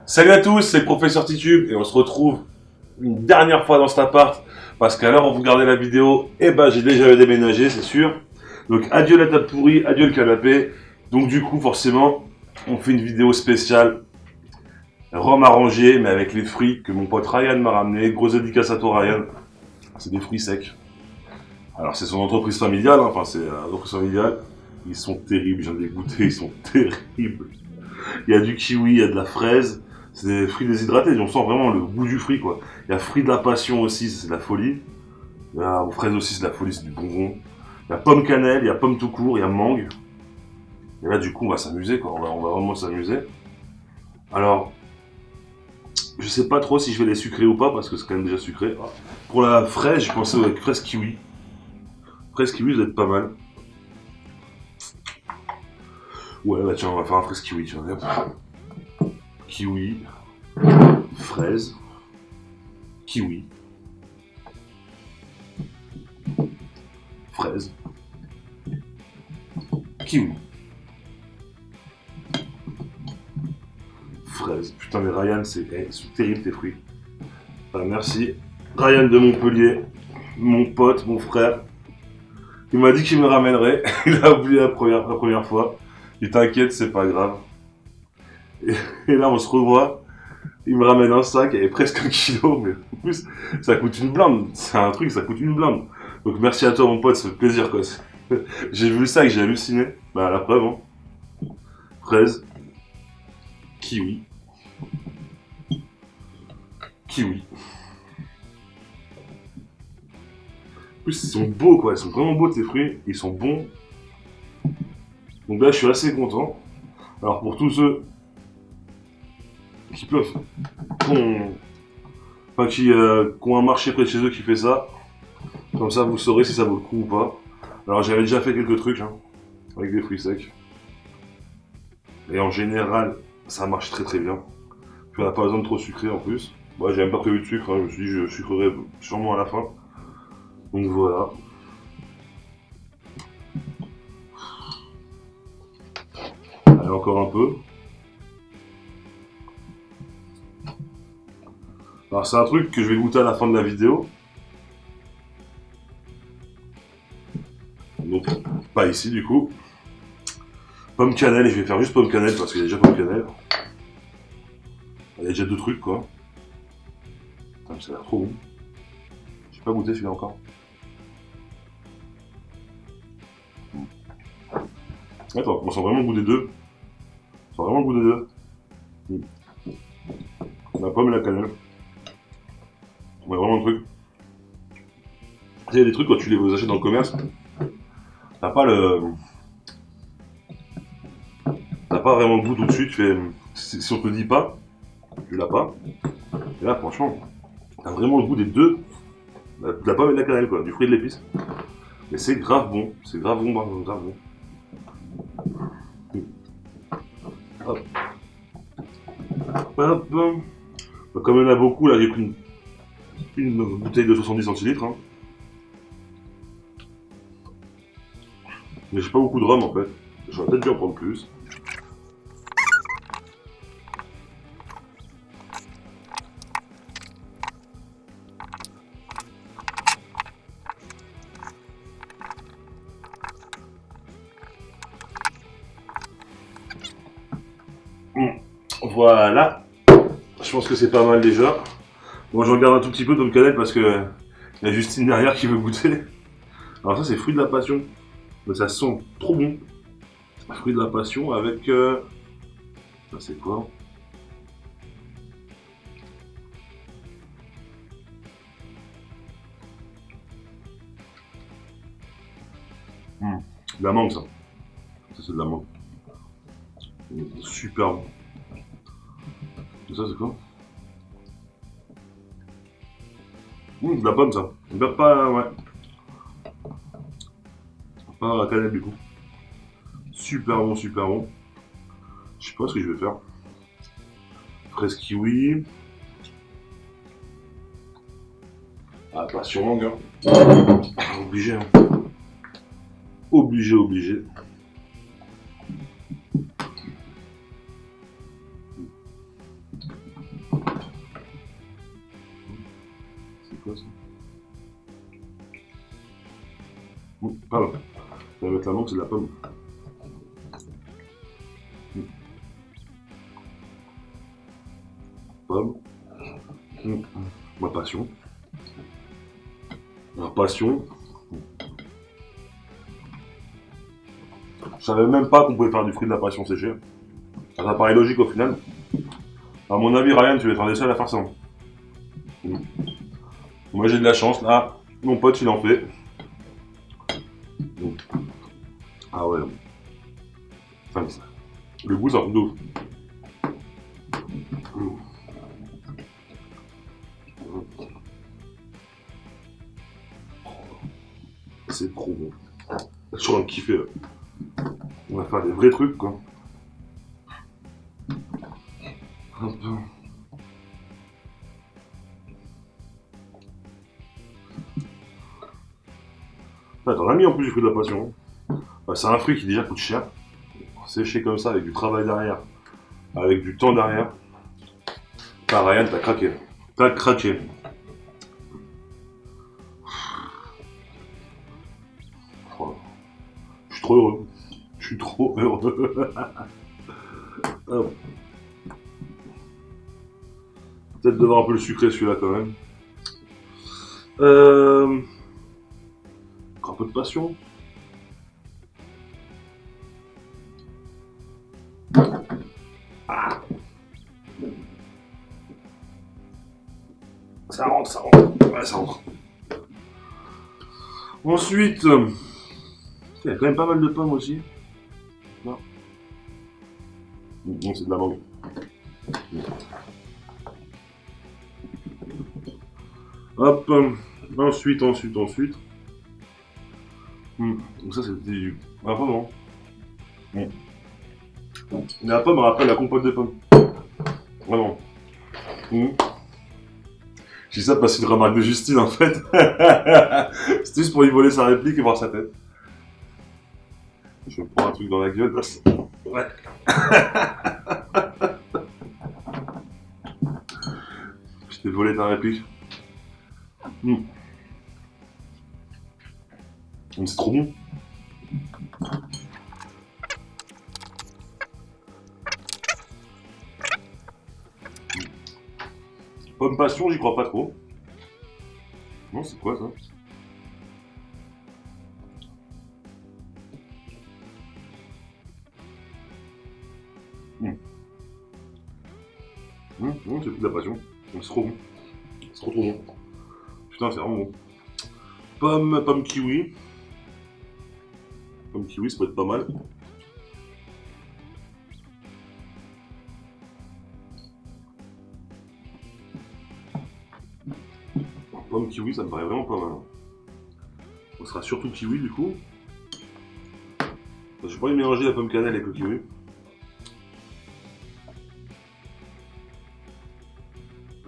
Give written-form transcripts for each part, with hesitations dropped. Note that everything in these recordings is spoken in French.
Salut à tous, c'est le professeur Titube et on se retrouve une dernière fois dans cet appart parce qu'à l'heure où vous regardez la vidéo, j'ai déjà déménagé, c'est sûr. Donc adieu la table pourrie, adieu le canapé. Donc du coup, forcément, on fait une vidéo spéciale rhum arrangé mais avec les fruits que mon pote Ryan m'a ramené. Grosse dédicace à toi Ryan. C'est des fruits secs. Alors c'est son entreprise familiale, hein. Enfin c'est une entreprise familiale. Ils sont terribles, j'en ai goûté, ils sont terribles. Il y a du kiwi, il y a de la fraise. C'est des fruits déshydratés, on sent vraiment le goût du fruit, quoi. Il y a fruit de la passion aussi, c'est de la folie. Il y a aux fraises aussi, c'est de la folie, c'est du bonbon. Il y a pomme cannelle, il y a pomme tout court, il y a mangue. Et là, du coup, on va s'amuser, quoi. On va vraiment s'amuser. Alors, je sais pas trop si je vais les sucrer ou pas, parce que c'est quand même déjà sucré. Pour la fraise, je pensais avec fraise kiwi. Fraise kiwi, ça doit être pas mal. Ouais, bah tiens, on va faire un fraise kiwi, tiens. Kiwi, fraise, kiwi, fraise, kiwi, fraise. Putain, mais Ryan, c'est terrible tes fruits. Enfin, merci. Ryan de Montpellier, mon pote, mon frère. Il m'a dit qu'il me ramènerait. Il a oublié la première fois. Il t'inquiète, c'est pas grave. Et là, on se revoit. Il me ramène un sac, il y avait presque 1 kilo, mais en plus, ça coûte une blinde. C'est un truc, ça coûte une blinde. Donc merci à toi, mon pote, ça fait plaisir, quoi. J'ai vu le sac, j'ai halluciné. Bah, la preuve, hein. Fraise, kiwi, kiwi. En plus, ils sont beaux, quoi. Ils sont vraiment beaux, tes fruits. Ils sont bons. Donc là, je suis assez content. Alors, pour tous ceux qui peuvent, qui ont un marché près de chez eux qui fait ça, comme ça, vous saurez si ça vaut le coup ou pas. Alors, j'avais déjà fait quelques trucs, hein, avec des fruits secs. Et en général, ça marche très très bien. Tu n'as pas besoin de trop sucrer en plus. Moi, j'ai même pas prévu de sucre, hein. Je me suis dit, je sucrerai sûrement à la fin. Donc voilà. Allez, encore un peu. Alors c'est un truc que je vais goûter à la fin de la vidéo. Donc pas ici du coup. Pomme cannelle, et je vais faire juste pomme cannelle parce qu'il y a déjà pomme cannelle. Il y a déjà 2 trucs quoi. Putain, ça a l'air trop bon. J'ai pas goûté celui-là encore. Attends, on sent vraiment le goût des deux. On sent vraiment le goût des deux. La pomme et la cannelle. Ouais, vraiment le truc. Il y a des trucs quand tu les achètes dans le commerce, t'as pas vraiment le goût tout de suite. Tu fais, si on te le dit pas, tu l'as pas. Et là, franchement, t'as vraiment le goût des deux. De la pomme et de la cannelle, quoi, du fruit et de l'épice. Mais c'est grave bon. C'est grave bon, grave bon. Hop. Hop. Comme il y en a beaucoup, là, j'ai pris une bouteille de 70 centilitres. Hein. Mais j'ai pas beaucoup de rhum en fait. J'aurais peut-être dû en prendre plus. Voilà. Je pense que c'est pas mal déjà. Bon, je regarde un tout petit peu de cannelle parce que il y a Justine derrière qui veut goûter. Alors ça c'est fruit de la passion. Mais ça sent trop bon. Fruit de la passion avec... Ça c'est quoi? De la mangue ça. Ça c'est de la mangue. Super bon. Et ça c'est quoi? De la pomme ça. Pas, ouais. Pas la cannelle du coup. Super bon, super bon. Je sais pas ce que je vais faire. Fraise kiwi. Ah, passion mangue. Hein. Obligé. Hein. Obligé. quoi ça? Pardon. Je vais mettre la mangue, c'est de la pomme. Pomme. Ma passion. Ma passion. Je savais même pas qu'on pouvait faire du fruit de la passion séché. Ça paraît logique au final. À mon avis, Ryan, tu vas être un des seuls à faire ça. Moi j'ai de la chance, là, mon pote il en fait. Ah ouais. Enfin, le goût, ça rend de ouf. C'est trop bon. Je suis en train de kiffer là. On va faire des vrais trucs quoi. Hop. Ah, t'en as mis en plus du fruit de la passion. Bah, c'est un fruit qui déjà coûte cher. Séché comme ça avec du travail derrière, avec du temps derrière. Ah, Ryan, t'as craqué. T'as craqué. Oh, je suis trop heureux. Je suis trop heureux. Oh. Peut-être de voir un peu le sucré celui-là quand même. Un peu de passion. Ah. Ça rentre, ça rentre. Ouais, ça rentre. Ensuite, il y a quand même pas mal de pommes aussi. Non. Non, c'est de la mangue. Hop. Ensuite. Donc ça c'était du... La pomme, hein. La pomme me rappelle la compote de pommes. Vraiment. J'ai ça parce que c'est une remarque de Justine en fait. C'était juste pour lui voler sa réplique et voir sa tête. Je me prends un truc dans la gueule. Ouais. Je t'ai volé ta réplique. C'est trop bon. Pomme passion, j'y crois pas trop. Non, c'est quoi ça? C'est plus de la passion. C'est trop bon. C'est trop bon. Putain, c'est vraiment bon. Pomme kiwi. Pomme kiwi, ça peut être pas mal. Pomme kiwi, ça me paraît vraiment pas mal. On sera surtout kiwi du coup. J'ai pas envie de mélanger la pomme cannelle avec le kiwi.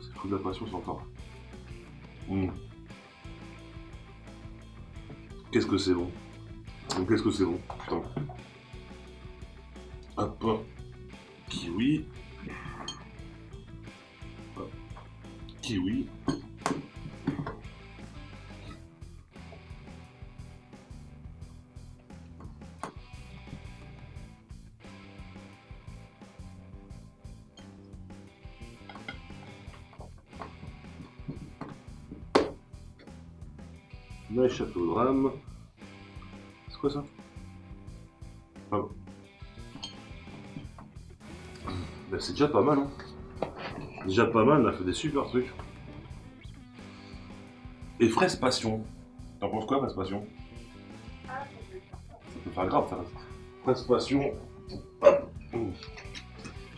C'est le fruit de la passion, c'est encore. Qu'est-ce que c'est bon. Qu'est-ce que c'est bon, putain. Hop. Kiwi. Hop. Kiwi. Le château de rame. C'est quoi ça? Ah bon. Ben, c'est déjà pas mal, hein. Déjà pas mal, on a fait des super trucs. Et fraise passion. T'en penses quoi, fraise passion? Ça peut faire grave, ça. Fraise passion. Hop.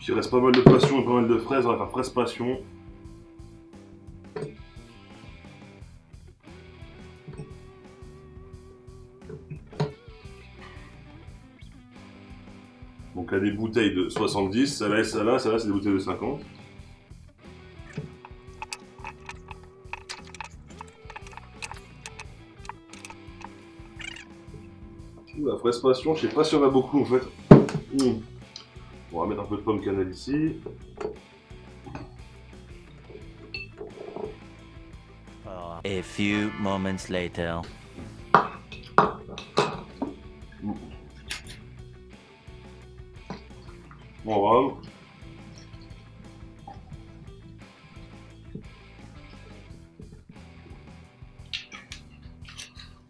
Il reste pas mal de passion et pas mal de fraises, on va faire fraise passion. Donc là, des bouteilles de 70, celle-là et celle-là, c'est des bouteilles de 50. La fraise passion, je sais pas si on a beaucoup en fait. On va mettre un peu de pomme cannelle ici. A few moments later. Bon, voilà.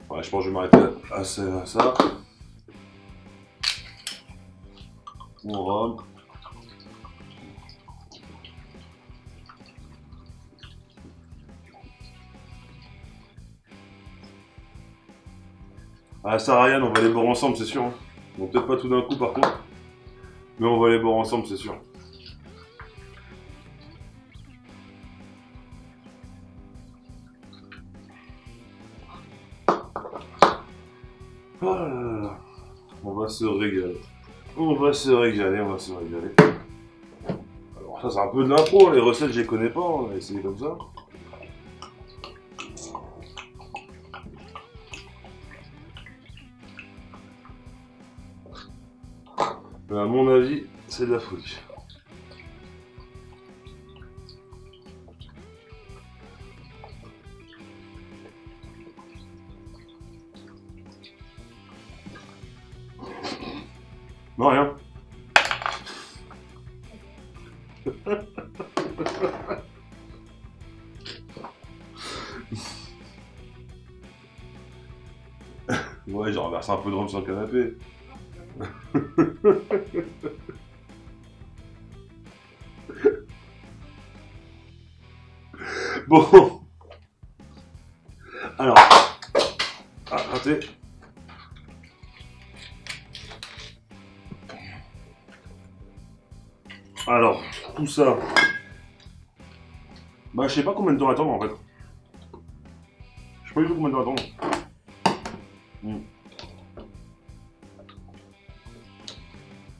Ouais, je pense que je vais m'arrêter à ça. Voilà. Ah, ça, Ryan, on va les boire ensemble, c'est sûr. Hein. Bon, peut-être pas tout d'un coup, par contre. Mais on va les boire ensemble, c'est sûr. Oh là là là. On va se régaler. On va se régaler. Alors ça, c'est un peu de l'impro. Les recettes, je les connais pas. On va essayer comme ça. Mais à mon avis, c'est de la folie. Non, rien. Ouais, j'ai renversé un peu de rhum sur le canapé. Bon. Alors. Ah, raté. Alors, tout ça. Bah, je sais pas combien de temps attendre en fait. Je sais pas du tout combien de temps attendre.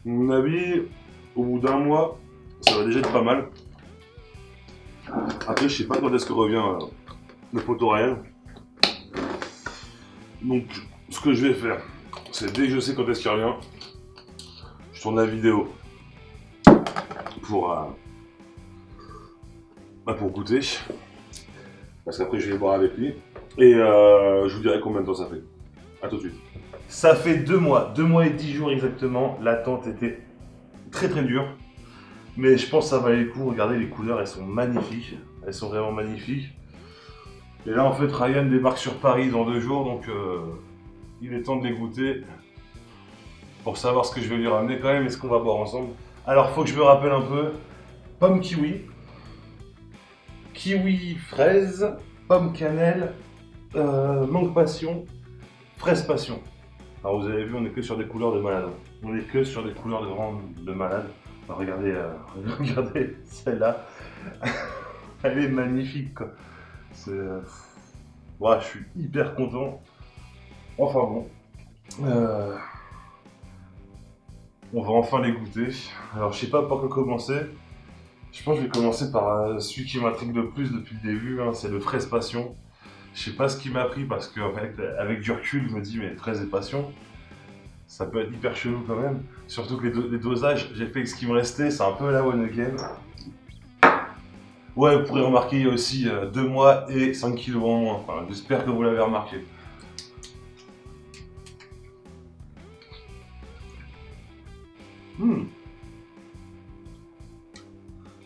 À mon avis, au bout d'un mois, ça va déjà être pas mal. Après, je sais pas quand est-ce que revient le poteau Ryan. Donc, ce que je vais faire, c'est dès que je sais quand est-ce qu'il revient, je tourne la vidéo pour goûter. Parce qu'après, je vais boire avec lui. Et je vous dirai combien de temps ça fait. A tout de suite. Ça fait 2 mois et 10 jours exactement. L'attente était très très dure. Mais je pense que ça valait le coup. Regardez les couleurs, elles sont magnifiques. Elles sont vraiment magnifiques. Et là en fait Ryan débarque sur Paris dans 2 jours. Donc il est temps de les goûter. Pour savoir ce que je vais lui ramener quand même et ce qu'on va boire ensemble. Alors faut que je me rappelle un peu. Pomme kiwi. Kiwi fraise. Pomme cannelle. Mangue passion. Fraise passion. Alors vous avez vu, on est que sur des couleurs de malade. On est que sur des couleurs de malade. Alors, regardez, regardez celle-là. Elle est magnifique quoi. C'est, ouais, je suis hyper content. Enfin bon. On va enfin les goûter. Alors je sais pas par quoi commencer. Je pense que je vais commencer par celui qui m'intrigue le plus depuis le début. Hein, c'est le fraise passion. Je sais pas ce qui m'a pris parce que avec du recul, je me dis mais fraise et passion, ça peut être hyper chelou quand même. Surtout que les dosages, j'ai fait avec ce qui me restait, c'est un peu la one again. Ouais, vous pourrez remarquer, il y a aussi 2 mois et 5 kilos en moins. Enfin, j'espère que vous l'avez remarqué.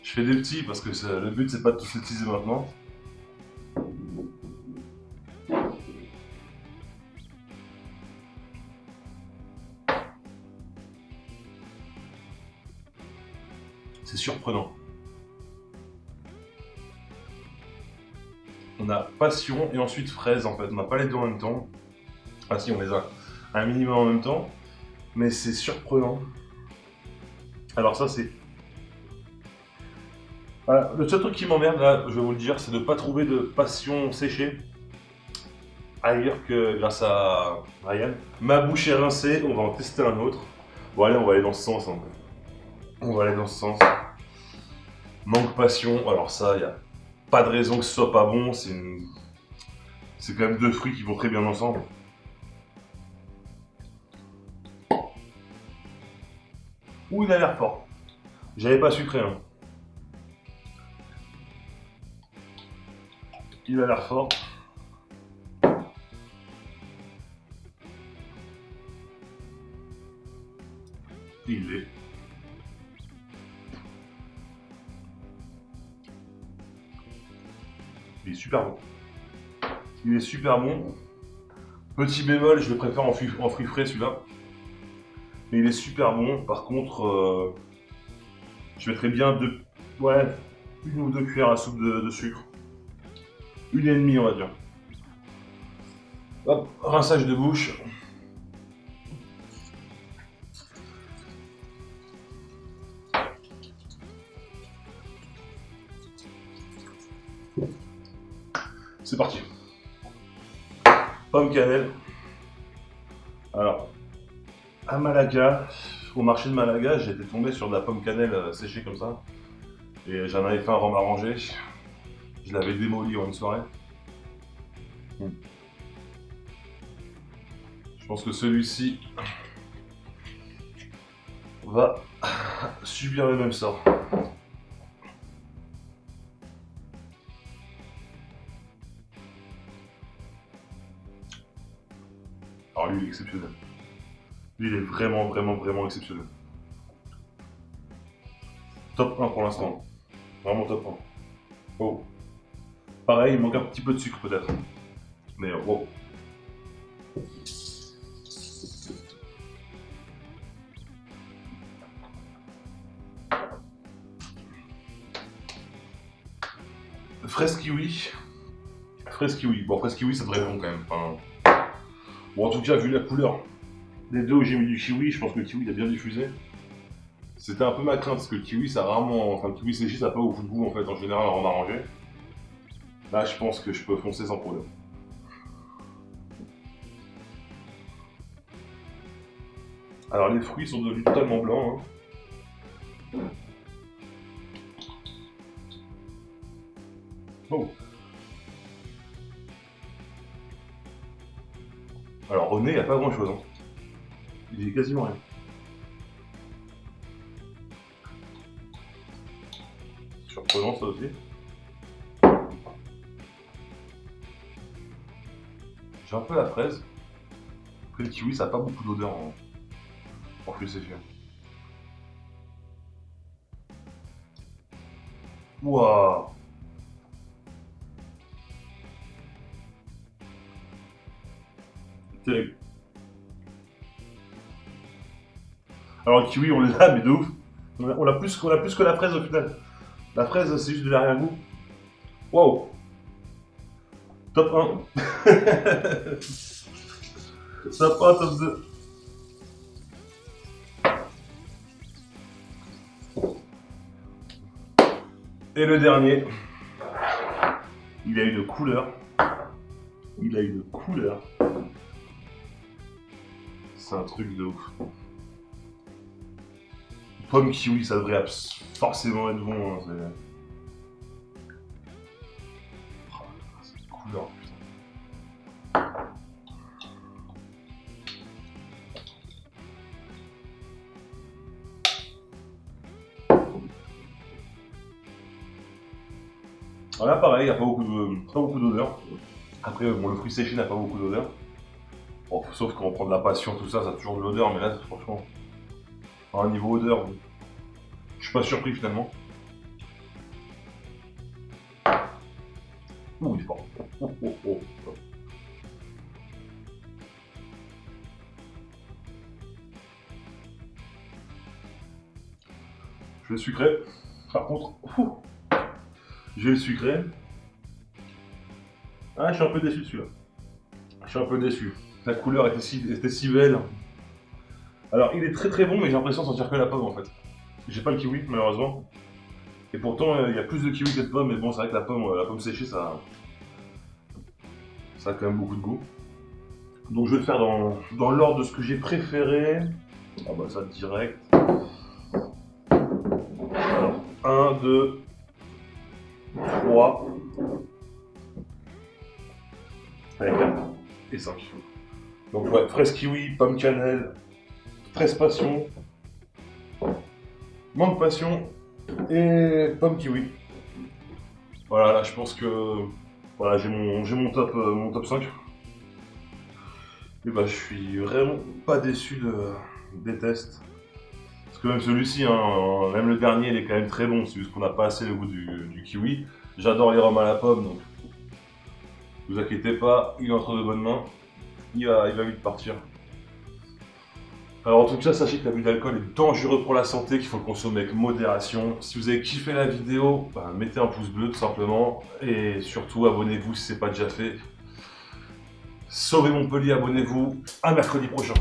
Je fais des petits parce que le but c'est pas de tous utiliser maintenant. C'est surprenant. On a passion et ensuite fraise en fait. On n'a pas les deux en même temps. Ah si, on les a un minimum en même temps. Mais c'est surprenant. Alors ça c'est... Voilà. Le seul truc qui m'emmerde là, je vais vous le dire, c'est de ne pas trouver de passion séchée ailleurs que grâce à Ryan. Ma bouche est rincée, on va en tester un autre. Bon allez, on va aller dans ce sens. Hein. On va aller dans ce sens. Manque passion, alors ça, il n'y a pas de raison que ce soit pas bon, c'est quand même 2 fruits qui vont très bien ensemble. Ouh, il a l'air fort. J'avais pas sucré, hein. Il a l'air fort. Il l'est. Il est super bon. Il est super bon. Petit bémol, je le préfère en fruits frais celui-là. Mais il est super bon. Par contre, je mettrais bien une ou deux cuillères à soupe de sucre. 1,5 on va dire. Hop, rinçage de bouche. C'est parti. Pomme cannelle. Alors, à Malaga, au marché de Malaga, j'étais tombé sur de la pomme cannelle séchée comme ça. Et j'en avais fait un rhum arrangé. Je l'avais démoli en une soirée. Je pense que celui-ci va subir le même sort. Alors lui, il est exceptionnel. Lui, il est vraiment exceptionnel. Top 1 pour l'instant. Vraiment top 1. Oh. Pareil, il manque un petit peu de sucre peut-être. Mais wow. Fraise kiwi. Fraise kiwi. Bon, fraise kiwi, ça devrait être bon quand même. Enfin... Bon, en tout cas, vu la couleur des deux où j'ai mis du kiwi, je pense que le kiwi il a bien diffusé. C'était un peu ma crainte parce que le kiwi, ça a rarement. Enfin, le kiwi séché, ça n'a pas beaucoup de goût en fait, en général, en arrangé. Là, je pense que je peux foncer sans problème. Alors, les fruits sont devenus totalement blancs. Hein. Oh. Alors, au nez, il n'y a pas grand chose. Hein. Il y a quasiment rien. Surprenant ça aussi. J'ai un peu la fraise. Après le kiwi, ça n'a pas beaucoup d'odeur en fruits séchés. Waouh! Terrible. Alors le kiwi, on l'a, mais de ouf. On a plus que la fraise au final. La fraise, c'est juste de l'arrière-goût. Waouh! Top 1. Top 1, top 2. Et le dernier. Il a une couleur. Il a une couleur. C'est un truc de ouf. Pomme kiwi, ça devrait forcément être bon. Hein, c'est une couleur, putain. Alors là, pareil, il n'y a pas beaucoup d'odeur. Après, bon, le fruit séché n'a pas beaucoup d'odeur. Bon, sauf quand on prend de la passion, tout ça, ça a toujours de l'odeur, mais là, franchement, à un niveau odeur, je suis pas surpris finalement. Ouh, il est fort. Oh, oh, oh. Je vais le sucrer. Par contre, je vais le sucrer. Ah, je suis un peu déçu de celui-là. Je suis un peu déçu. La couleur était si belle. Alors, il est très bon, mais j'ai l'impression de sentir que la pomme en fait. J'ai pas le kiwi, malheureusement. Et pourtant, il y a plus de kiwi que de pomme, mais bon, c'est vrai que la pomme séchée, ça a quand même beaucoup de goût. Donc, je vais le faire dans l'ordre de ce que j'ai préféré. Ah bah, ça direct. Alors, 1, 2, 3. Allez, 4 et 5. Donc, ouais, fraise kiwi, pomme cannelle, fraise passion, mangue passion et pomme kiwi. Voilà, là je pense que Voilà, j'ai mon top 5. Et bah, je suis vraiment pas déçu des tests. Parce que même celui-ci, hein, même le dernier, il est quand même très bon. C'est juste qu'on n'a pas assez le goût du kiwi. J'adore les rhums à la pomme, donc ne vous inquiétez pas, il est entre de bonnes mains. Il va vite partir. Alors en tout cas, sachez que l'abus d'alcool est dangereux pour la santé, qu'il faut le consommer avec modération. Si vous avez kiffé la vidéo, bah, mettez un pouce bleu tout simplement. Et surtout, abonnez-vous si ce n'est pas déjà fait. Sauvez Montpellier, abonnez-vous. À mercredi prochain.